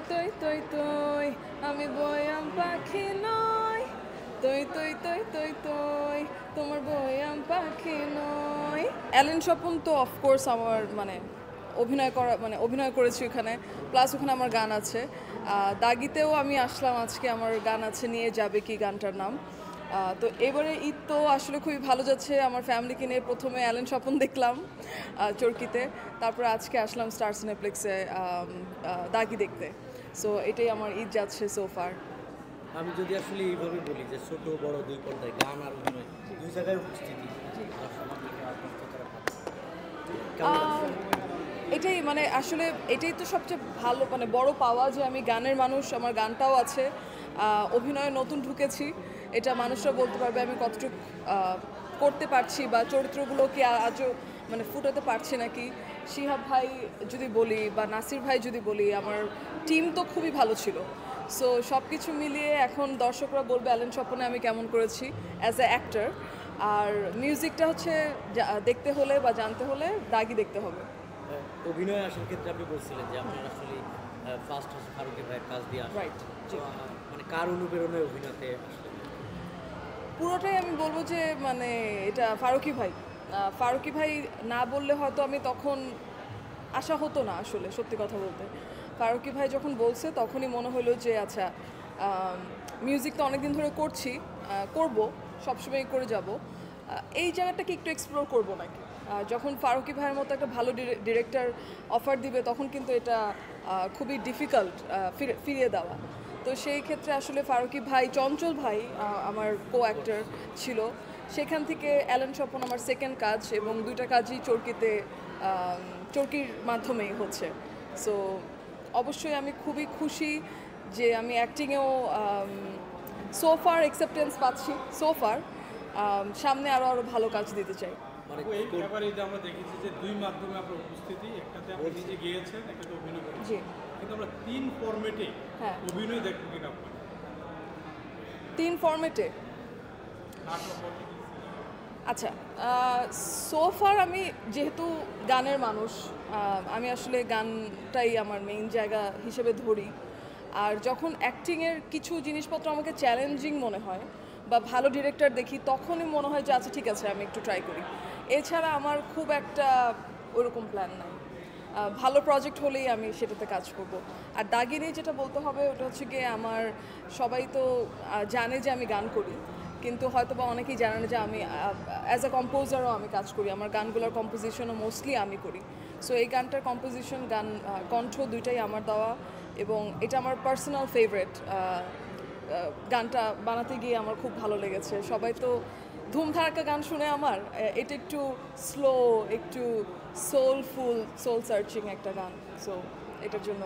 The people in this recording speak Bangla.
তৈ তৈ তৈ আমি বয়াম পাখি নই তৈ তৈ তৈ তৈ তৈ তোমার বয়াম পাখি নই। অ্যালেন স্বপন তো অফকোর্স আমার মানে অভিনয় করেছি ওখানে, প্লাস ওখানে আমার গান আছে। দাগিতেও আমি আসলাম, আজকে আমার গান আছে নিয়ে যাবে কি গানটার নাম। তো এবারে ঈদ তো আসলে খুবই ভালো যাচ্ছে, আমার ফ্যামিলিকে নিয়ে প্রথমে অ্যালেন স্বপন দেখলাম চরকিতে, তারপরে আজকে আসলাম স্টার সিনেপ্লেক্সে দাগি দেখতে। সো এটাই আমার ঈদ যাচ্ছে সোফার। আমি যদি আসলে এইভাবে বলি যে ছোট বড় দুই পর্দায় গান আর অভিনয় দুই জায়গায় উপস্থিতি এটাই মানে আসলে এটাই তো সবচেয়ে ভালো মানে বড় পাওয়া যে আমি গানের মানুষ, আমার গানটাও আছে, অভিনয়ে নতুন ঢুকেছি, এটা মানুষরা বলতে পারবে আমি কতটুকু করতে পারছি বা চরিত্রগুলোকে আজও মানে ফুটাতে পারছি নাকি। শিহাব ভাই যদি বলি বা নাসির ভাই যদি বলি, আমার টিম তো খুবই ভালো ছিল। সো সব কিছু মিলিয়ে এখন দর্শকরা বলবে অ্যালেন স্বপনে আমি কেমন করেছি অ্যাজ এ অ্যাক্টর। আর মিউজিকটা হচ্ছে দেখতে হলে বা জানতে হলে দাগি দেখতে হবে। অভিনয় আসার ক্ষেত্রে আপনি বলছিলেন যে আপনার আসলে ফার্স্ট ফারুকী ভাইয়ের কাজ দিয়ে আসা, রাইট, মানে কার অনুপ্রেরণায় অভিনয়তে আসলে? পুরোটাই আমি বলবো যে মানে এটা ফারুকী ভাই। ফারুকী ভাই না বললে হয়তো আমি তখন আশা হতো না আসলে, সত্যি কথা বলতে। ফারুকী ভাই যখন বলছে তখনই মনে হলো যে আচ্ছা, মিউজিক তো অনেকদিন ধরে করছি, করব, সবসময় করে যাব, এই জায়গাটাকে একটু এক্সপ্লোর করবো নাকি। যখন ফারুকী ভাইয়ের মতো একটা ভালো ডিরেক্টর অফার দিবে তখন কিন্তু এটা খুবই ডিফিকাল্ট ফিরিয়ে দেওয়া। তো সেই ক্ষেত্রে আসলে ফারুকী ভাই, চঞ্চল ভাই আমার কো অ্যাক্টর ছিল, সেখান থেকে অ্যালেন স্বপন আমার সেকেন্ড কাজ, এবং দুইটা কাজই চরকির মাধ্যমেই হচ্ছে। সো অবশ্যই আমি খুবই খুশি যে আমি অ্যাক্টিংয়েও সোফার অ্যাকসেপ্টেন্স পাচ্ছি, সোফার সামনে আরও ভালো কাজ দিতে চাই। মানে এই ব্যাপারে আমরা দেখেছি যে দুই মাধ্যমে আপনার উপস্থিতি, একটাতে আপনি নিজে গিয়েছেন, একটাতে অভিনয় করেছেন, কিন্তু আমরা তিন ফরম্যাটে অভিনয় দেখব কিনা আপনার? তিন ফরম্যাটে? আচ্ছা, সোফার আমি যেহেতু গানের মানুষ, আমি আসলে গানটাই আমার মেইন জায়গা হিসেবে ধরি। আর যখন অ্যাক্টিংয়ের কিছু জিনিসপত্র আমাকে চ্যালেঞ্জিং মনে হয় বা ভালো ডিরেক্টর দেখি, তখনই মনে হয় যে আচ্ছা ঠিক আছে আমি একটু ট্রাই করি। এছাড়া আমার খুব একটা ওরকম প্ল্যান নাই, ভালো প্রজেক্ট হলেই আমি সেটাতে কাজ করব। আর দাগিনী যেটা বলতে হবে ওটা হচ্ছে গিয়ে আমার, সবাই তো জানে যে আমি গান করি, কিন্তু হয়তো বা অনেকেই জানে না যে আমি অ্যাজ আ কম্পোজারও আমি কাজ করি, আমার গানগুলোর কম্পোজিশনও মোস্টলি আমি করি। সো এই গানটার কম্পোজিশন, গান, কণ্ঠ দুইটাই আমার দেওয়া, এবং এটা আমার পার্সোনাল ফেভারিট। গানটা বানাতে গিয়ে আমার খুব ভালো লেগেছে। সবাই তো ধুমধারাক্কা গান শুনে আমার, এটা একটু স্লো, একটু সোলফুল, সোল সার্চিং একটা গান, সো এটার জন্য